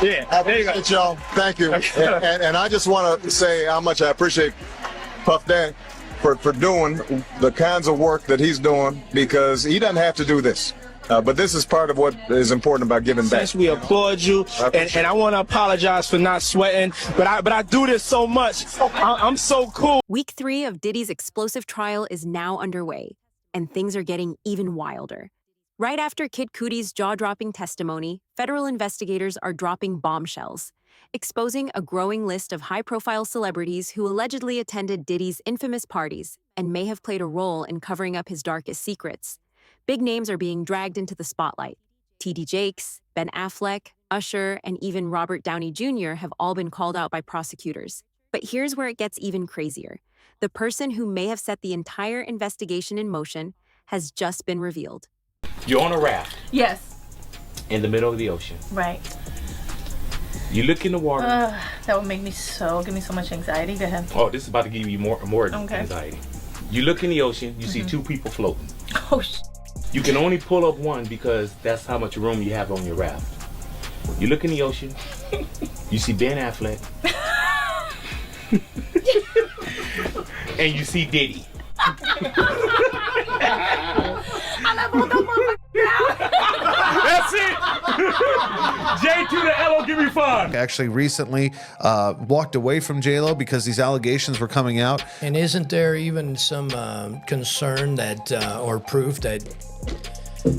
Yeah, there you go. Y'all. Thank you. And I just want to say how much I appreciate Puff Daddy for doing the kinds of work that he's doing, because he doesn't have to do this. But this is part of what is important about giving back. We applaud you, and I want to apologize for not sweating, but I do this so much. I'm so cool. Week 3 of Diddy's explosive trial is now underway, and things are getting even wilder. Right after Kid Cudi's jaw-dropping testimony, federal investigators are dropping bombshells, exposing a growing list of high-profile celebrities who allegedly attended Diddy's infamous parties and may have played a role in covering up his darkest secrets. Big names are being dragged into the spotlight. T.D. Jakes, Ben Affleck, Usher, and even Robert Downey Jr. have all been called out by prosecutors. But here's where it gets even crazier. The person who may have set the entire investigation in motion has just been revealed. You're on a raft. Yes. In the middle of the ocean. Right. You look in the water. That would give me so much anxiety. Go ahead. Oh, this is about to give you more anxiety. You look in the ocean, you see 2 people floating. Oh, You can only pull up one because that's how much room you have on your raft. You look in the ocean, you see Ben Affleck, and you see Diddy. That's it. J to the L, give me 5. Actually recently walked away from J-Lo because these allegations were coming out. And isn't there even some concern that, or proof that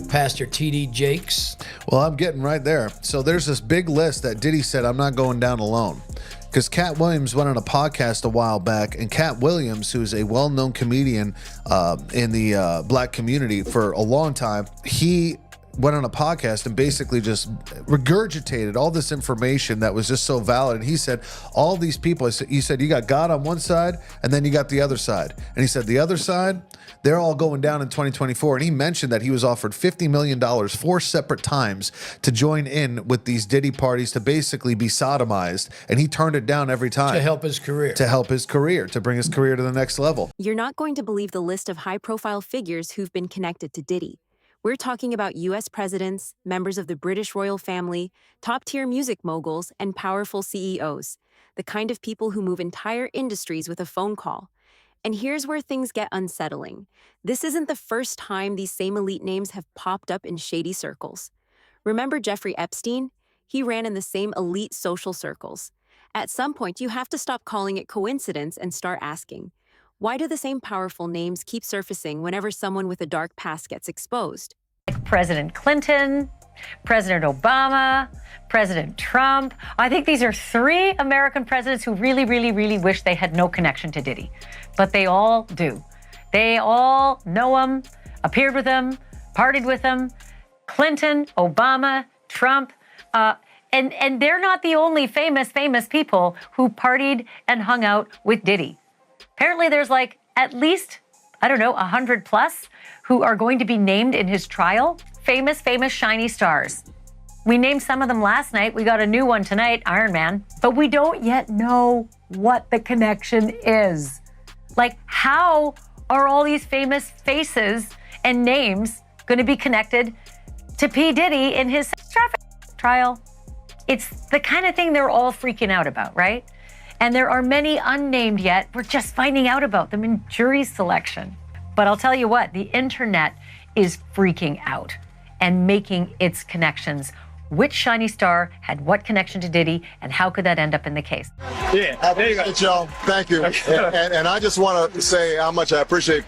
Pastor T.D. Jakes? Well, I'm getting right there. So there's this big list that Diddy said, I'm not going down alone. Because Cat Williams went on a podcast a while back, and Cat Williams, who's a well-known comedian in the black community for a long time, he went on a podcast and basically just regurgitated all this information that was just so valid. And he said, all these people, he said, you got God on one side, and then you got the other side. And he said, the other side, they're all going down in 2024. And he mentioned that he was offered $50 million 4 separate times to join in with these Diddy parties to basically be sodomized. And he turned it down every time. To help his career. To bring his career to the next level. You're not going to believe the list of high-profile figures who've been connected to Diddy. We're talking about U.S. presidents, members of the British royal family, top-tier music moguls, and powerful CEOs, the kind of people who move entire industries with a phone call. And here's where things get unsettling. This isn't the first time these same elite names have popped up in shady circles. Remember Jeffrey Epstein? He ran in the same elite social circles. At some point, you have to stop calling it coincidence and start asking, why do the same powerful names keep surfacing whenever someone with a dark past gets exposed? Like President Clinton, President Obama, President Trump. I think these are 3 American presidents who really, really, really wish they had no connection to Diddy. But they all do. They all know him, appeared with him, partied with him. Clinton, Obama, Trump. And they're not the only famous people who partied and hung out with Diddy. Apparently there's like at least, 100 plus who are going to be named in his trial. Famous shiny stars. We named some of them last night. We got a new one tonight, Iron Man. But we don't yet know what the connection is. Like, how are all these famous faces and names going to be connected to P. Diddy in his traffic trial? It's the kind of thing they're all freaking out about, right? And there are many unnamed yet. We're just finding out about them in jury selection. But I'll tell you what, the internet is freaking out and making its connections. Which shiny star had what connection to Diddy, and how could that end up in the case? Yeah, there you go. Y'all. Thank you. And I just want to say how much I appreciate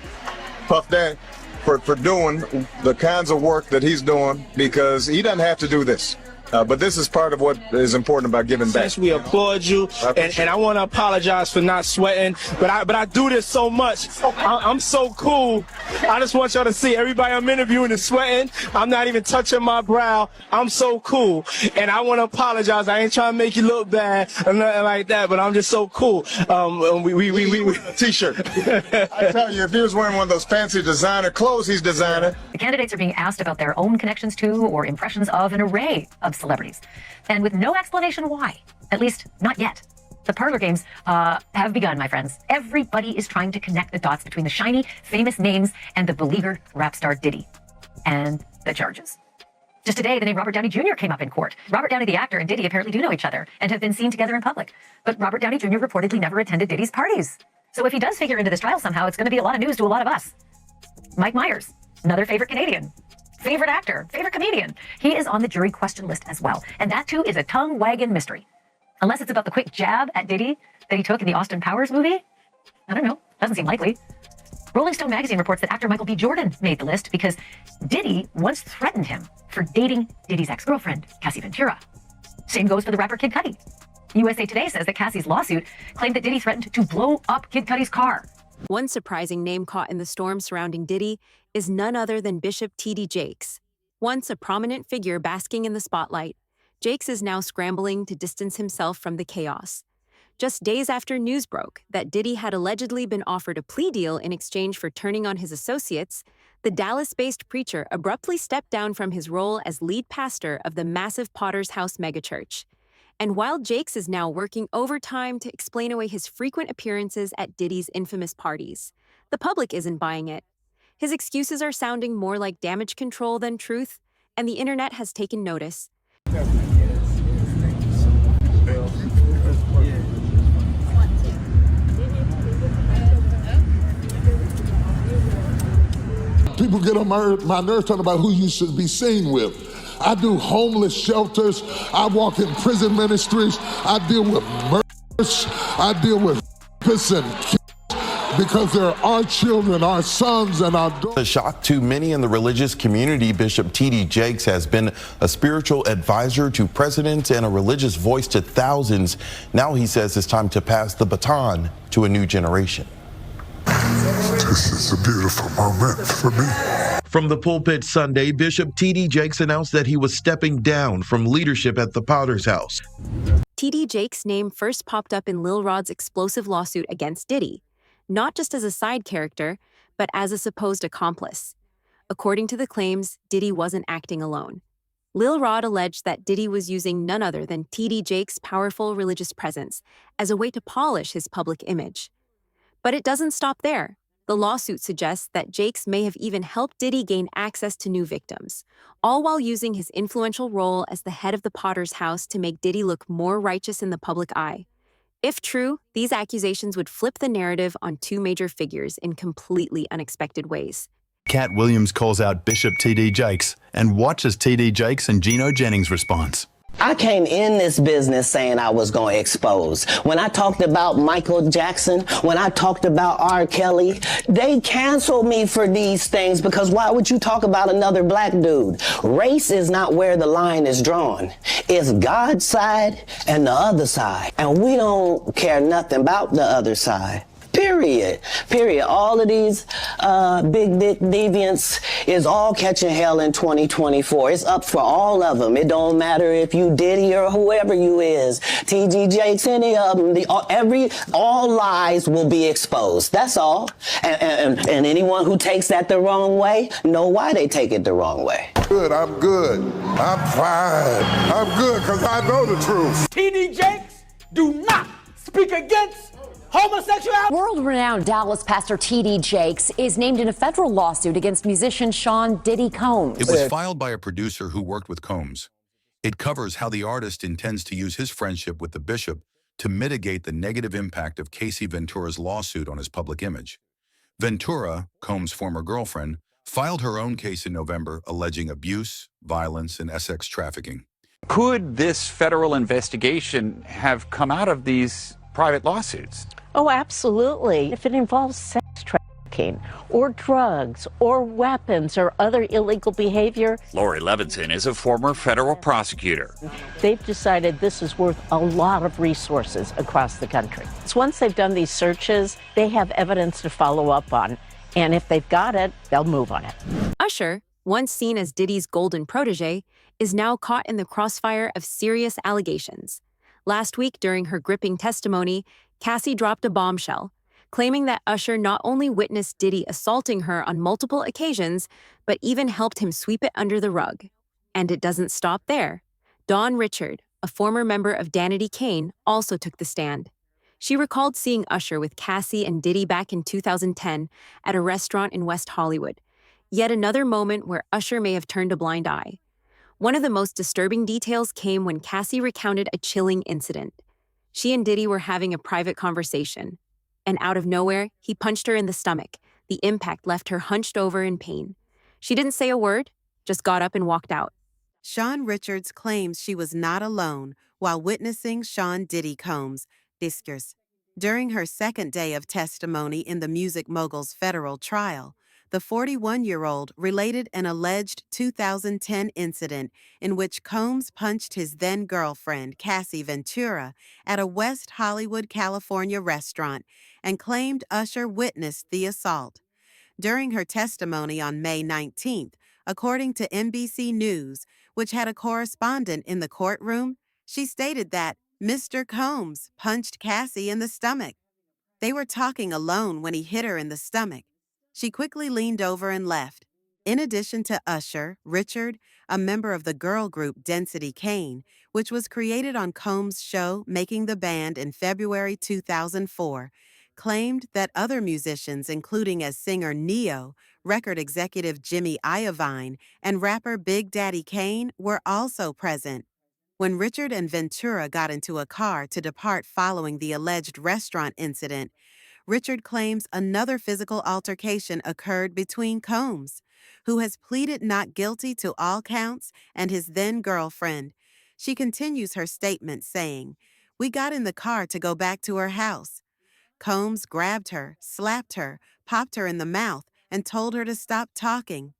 Puff Daddy for doing the kinds of work that he's doing, because he doesn't have to do this. But this is part of what is important about giving back. We applaud you, and I want to apologize for not sweating, but I do this so much. I'm so cool. I just want y'all to see everybody I'm interviewing is sweating. I'm not even touching my brow. I'm so cool, and I want to apologize. I ain't trying to make you look bad or nothing like that, but I'm just so cool. We T-shirt. I tell you, if he was wearing one of those fancy designer clothes, he's designer. The candidates are being asked about their own connections to or impressions of an array of celebrities, and with no explanation why, at least not yet. The parlor games have begun, my friends. Everybody is trying to connect the dots between the shiny, famous names and the beleaguered rap star Diddy and the charges. Just today, the name Robert Downey Jr. came up in court. Robert Downey, the actor, and Diddy apparently do know each other and have been seen together in public. But Robert Downey Jr. reportedly never attended Diddy's parties. So if he does figure into this trial somehow, it's going to be a lot of news to a lot of us. Mike Myers, another favorite Canadian, favorite actor, favorite comedian. He is on the jury question list as well. And that too is a tongue-wagging mystery. Unless it's about the quick jab at Diddy that he took in the Austin Powers movie. I don't know. Doesn't seem likely. Rolling Stone magazine reports that actor Michael B. Jordan made the list because Diddy once threatened him for dating Diddy's ex-girlfriend, Cassie Ventura. Same goes for the rapper Kid Cudi. USA Today says that Cassie's lawsuit claimed that Diddy threatened to blow up Kid Cudi's car. One surprising name caught in the storm surrounding Diddy is none other than Bishop T.D. Jakes. Once a prominent figure basking in the spotlight, Jakes is now scrambling to distance himself from the chaos. Just days after news broke that Diddy had allegedly been offered a plea deal in exchange for turning on his associates, the Dallas-based preacher abruptly stepped down from his role as lead pastor of the massive Potter's House megachurch. And while Jakes is now working overtime to explain away his frequent appearances at Diddy's infamous parties, the public isn't buying it. His excuses are sounding more like damage control than truth, and the internet has taken notice. People get on my nerves talking about who you should be seen with. I do homeless shelters. I walk in prison ministries. I deal with murders. I deal with and kids because they're our children, our sons, and our daughters. A shock to many in the religious community, Bishop T.D. Jakes has been a spiritual advisor to presidents and a religious voice to thousands. Now he says it's time to pass the baton to a new generation. This is a beautiful moment for me. From the pulpit Sunday, Bishop T.D. Jakes announced that he was stepping down from leadership at the Potter's House. T.D. Jakes' name first popped up in Lil Rod's explosive lawsuit against Diddy, not just as a side character, but as a supposed accomplice. According to the claims, Diddy wasn't acting alone. Lil Rod alleged that Diddy was using none other than T.D. Jakes' powerful religious presence as a way to polish his public image. But it doesn't stop there. The lawsuit suggests that Jakes may have even helped Diddy gain access to new victims, all while using his influential role as the head of the Potter's House to make Diddy look more righteous in the public eye. If true, these accusations would flip the narrative on two major figures in completely unexpected ways. Cat Williams calls out Bishop T.D. Jakes and watches T.D. Jakes and Gino Jennings' response. I came in this business saying I was going to expose. When I talked about Michael Jackson, when I talked about R. Kelly, they canceled me for these things because why would you talk about another black dude? Race is not where the line is drawn. It's God's side and the other side. And we don't care nothing about the other side. Period. All of these big dick deviants is all catching hell in 2024. It's up for all of them. It don't matter if you Diddy or whoever you is. T.D. Jakes, any of them. All lies will be exposed. That's all. And anyone who takes that the wrong way, know why they take it the wrong way. Good, I'm good. I'm fine. I'm good because I know the truth. T.D. Jakes, do not speak against homosexuality. World-renowned Dallas pastor T.D. Jakes is named in a federal lawsuit against musician Sean Diddy Combs. It was filed by a producer who worked with Combs. It covers how the artist intends to use his friendship with the bishop to mitigate the negative impact of Casey Ventura's lawsuit on his public image. Ventura, Combs' former girlfriend, filed her own case in November alleging abuse, violence, and sex trafficking. Could this federal investigation have come out of these private lawsuits? Oh, absolutely. If it involves sex trafficking or drugs or weapons or other illegal behavior. Lori Levinson is a former federal prosecutor. They've decided this is worth a lot of resources across the country. So once they've done these searches, they have evidence to follow up on. And if they've got it, they'll move on it. Usher, once seen as Diddy's golden protege, is now caught in the crossfire of serious allegations. Last week, during her gripping testimony, Cassie dropped a bombshell, claiming that Usher not only witnessed Diddy assaulting her on multiple occasions, but even helped him sweep it under the rug. And it doesn't stop there. Dawn Richard, a former member of Danity Kane, also took the stand. She recalled seeing Usher with Cassie and Diddy back in 2010 at a restaurant in West Hollywood. Yet another moment where Usher may have turned a blind eye. One of the most disturbing details came when Cassie recounted a chilling incident. She and Diddy were having a private conversation, and out of nowhere, he punched her in the stomach. The impact left her hunched over in pain. She didn't say a word, just got up and walked out. Sean Richards claims she was not alone while witnessing Sean Diddy Combs' discourse. During her second day of testimony in the music mogul's federal trial, the 41-year-old related an alleged 2010 incident in which Combs punched his then-girlfriend, Cassie Ventura, at a West Hollywood, California restaurant and claimed Usher witnessed the assault. During her testimony on May 19th, according to NBC News, which had a correspondent in the courtroom, she stated that Mr. Combs punched Cassie in the stomach. They were talking alone when he hit her in the stomach. She quickly leaned over and left. In addition to Usher, Richard, a member of the girl group Density Kane, which was created on Combs' show Making the Band in February 2004, claimed that other musicians, including as singer Neo, record executive Jimmy Iovine, and rapper Big Daddy Kane, were also present. When Richard and Ventura got into a car to depart following the alleged restaurant incident, Richard claims another physical altercation occurred between Combs, who has pleaded not guilty to all counts, and his then-girlfriend. She continues her statement saying, "We got in the car to go back to her house. Combs grabbed her, slapped her, popped her in the mouth, and told her to stop talking."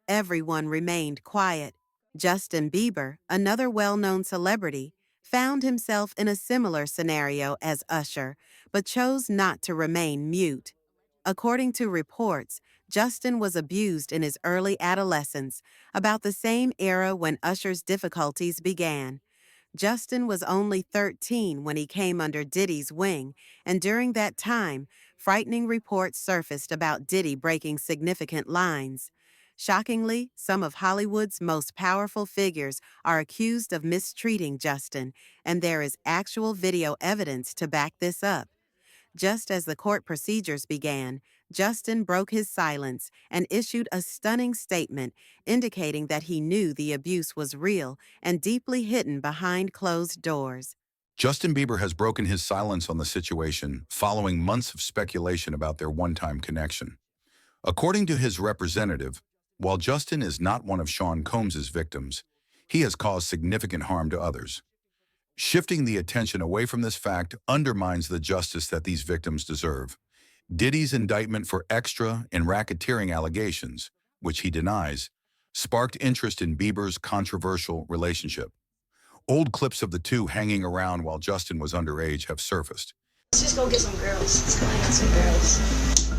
Everyone remained quiet. Justin Bieber, another well-known celebrity, found himself in a similar scenario as Usher, but chose not to remain mute. According to reports, Justin was abused in his early adolescence, about the same era when Usher's difficulties began. Justin was only 13 when he came under Diddy's wing, and during that time, frightening reports surfaced about Diddy breaking significant lines. Shockingly, some of Hollywood's most powerful figures are accused of mistreating Justin, and there is actual video evidence to back this up. Just as the court procedures began, Justin broke his silence and issued a stunning statement indicating that he knew the abuse was real and deeply hidden behind closed doors. Justin Bieber has broken his silence on the situation following months of speculation about their one-time connection. According to his representative, while Justin is not one of Sean Combs' victims, he has caused significant harm to others. Shifting the attention away from this fact undermines the justice that these victims deserve. Diddy's indictment for extra and racketeering allegations, which he denies, sparked interest in Bieber's controversial relationship. Old clips of the two hanging around while Justin was underage have surfaced. Let's just go get some girls. Let's go get some girls.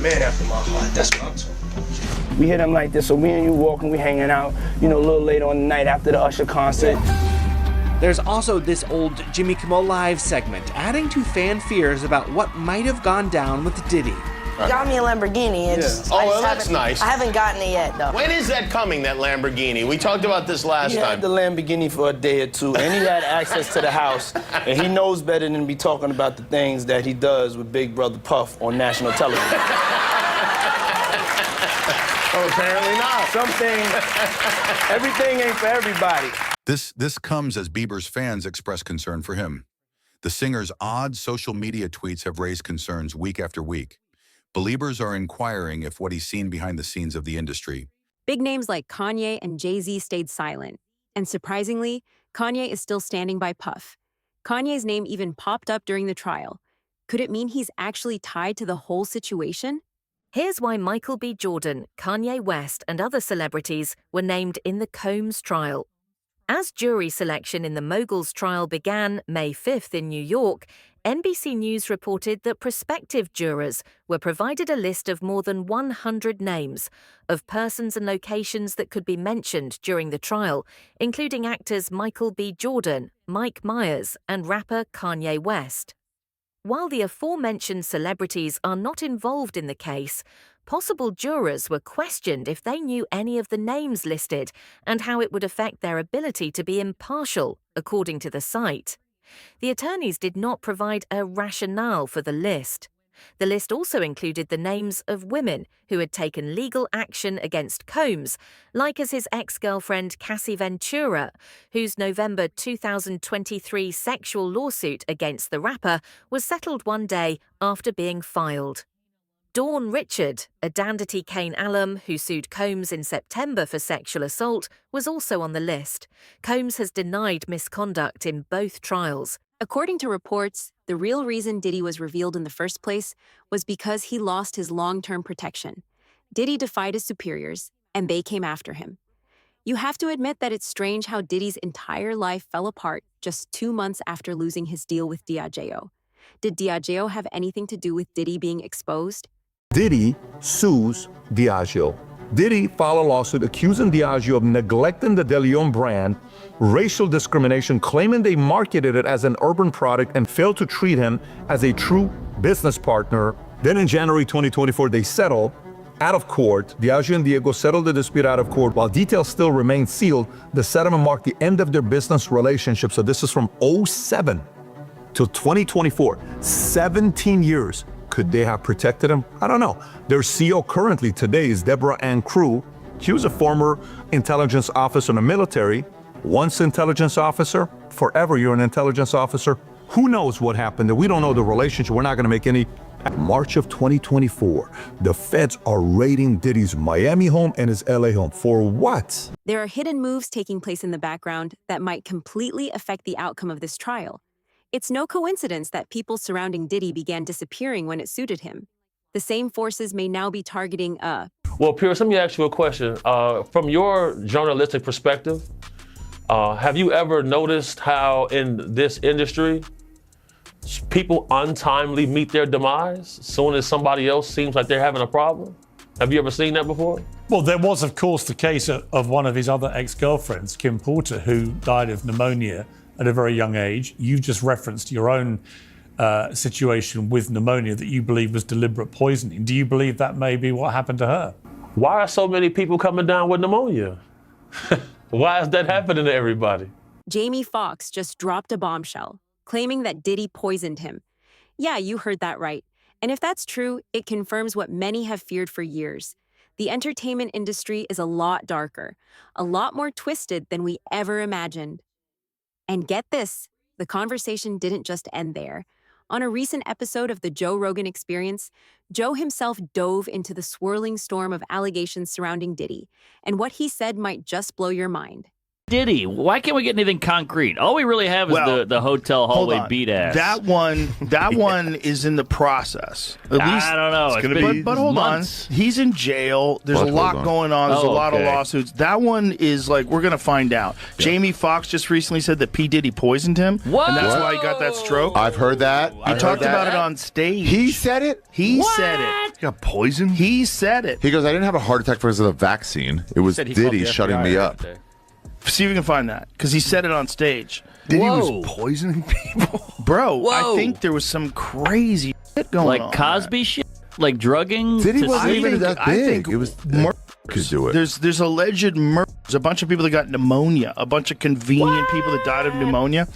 Man after my heart, that's what I'm talking about. We hit him like this, so me and you walking, we hanging out, a little later on the night after the Usher concert. There's also this old Jimmy Kimmel Live segment, adding to fan fears about what might have gone down with Diddy. Got me a Lamborghini. Oh, well, that's nice. I haven't gotten it yet, though. When is that coming, that Lamborghini? We talked about this last He time. had the Lamborghini for a day or two, and he had access to the house, and he knows better than to be talking about the things that he does with Big Brother Puff on national television. Oh, apparently not. Some things, everything ain't for everybody. This comes as Bieber's fans express concern for him. The singer's odd social media tweets have raised concerns week after week. Believers are inquiring if what he's seen behind the scenes of the industry. Big names like Kanye and Jay-Z stayed silent. And surprisingly, Kanye is still standing by Puff. Kanye's name even popped up during the trial. Could it mean he's actually tied to the whole situation? Here's why Michael B. Jordan, Kanye West, and other celebrities were named in the Combs trial. As jury selection in the Moguls trial began May 5th in New York, NBC News reported that prospective jurors were provided a list of more than 100 names of persons and locations that could be mentioned during the trial, including actors Michael B. Jordan, Mike Myers, and rapper Kanye West. While the aforementioned celebrities are not involved in the case, possible jurors were questioned if they knew any of the names listed and how it would affect their ability to be impartial, according to the site. The attorneys did not provide a rationale for the list. The list also included the names of women who had taken legal action against Combs, like as his ex-girlfriend Cassie Ventura, whose November 2023 sexual lawsuit against the rapper was settled one day after being filed. Dawn Richard, a Dandity Kane alum who sued Combs in September for sexual assault, was also on the list. Combs has denied misconduct in both trials. According to reports, the real reason Diddy was revealed in the first place was because he lost his long-term protection. Diddy defied his superiors, and they came after him. You have to admit that it's strange how Diddy's entire life fell apart just 2 months after losing his deal with Diageo. Did Diageo have anything to do with Diddy being exposed? Diddy sues Diageo. Diddy filed a lawsuit accusing Diageo of neglecting the De Leon brand, racial discrimination, claiming they marketed it as an urban product and failed to treat him as a true business partner. Then in January 2024, they settled out of court. Diageo and Diego settled the dispute out of court. While details still remain sealed, the settlement marked the end of their business relationship. So this is from 2007 till 2024, 17 years. Could they have protected him? I don't know. Their CEO currently today is Deborah Ann Crew. She was a former intelligence officer in the military. Once intelligence officer, forever you're an intelligence officer. Who knows what happened? We don't know the relationship. We're not going to make any. March of 2024, the feds are raiding Diddy's Miami home and his LA home. For what? There are hidden moves taking place in the background that might completely affect the outcome of this trial. It's no coincidence that people surrounding Diddy began disappearing when it suited him. The same forces may now be targeting Well, Pierce, let me ask you a question. From your journalistic perspective, have you ever noticed how in this industry, people untimely meet their demise as soon as somebody else seems like they're having a problem? Have you ever seen that before? Well, there was, of course, the case of one of his other ex-girlfriends, Kim Porter, who died of pneumonia at a very young age. You just referenced your own situation with pneumonia that you believe was deliberate poisoning. Do you believe that may be what happened to her? Why are so many people coming down with pneumonia? Why is that happening to everybody? Jamie Foxx just dropped a bombshell, claiming that Diddy poisoned him. Yeah, you heard that right. And if that's true, it confirms what many have feared for years. The entertainment industry is a lot darker, a lot more twisted than we ever imagined. And get this, the conversation didn't just end there. On a recent episode of the Joe Rogan Experience, Joe himself dove into the swirling storm of allegations surrounding Diddy, and what he said might just blow your mind. Diddy, why can't we get anything concrete? All we really have is the hotel hallway beat ass. That one is in the process. At least, I don't know. It's gonna be but hold months. on. He's in jail. There's a lot going on. There's a lot of lawsuits. That one is like, we're going to find out. Yeah. Jamie Foxx just recently said that P. Diddy poisoned him. Whoa. And that's why he got that stroke. I've heard that. He talked about it on stage. He said it? He said it. He got poisoned? He said it. He goes, I didn't have a heart attack because of the vaccine. It was Diddy shutting me up. See if we can find that, because he said it on stage. Diddy was poisoning people? Bro, I think there was some crazy shit going on. Like Cosby shit? Like drugging? Diddy wasn't even that big. It was could do it. There's alleged murders, a bunch of people that got pneumonia, a bunch of convenient people that died of pneumonia.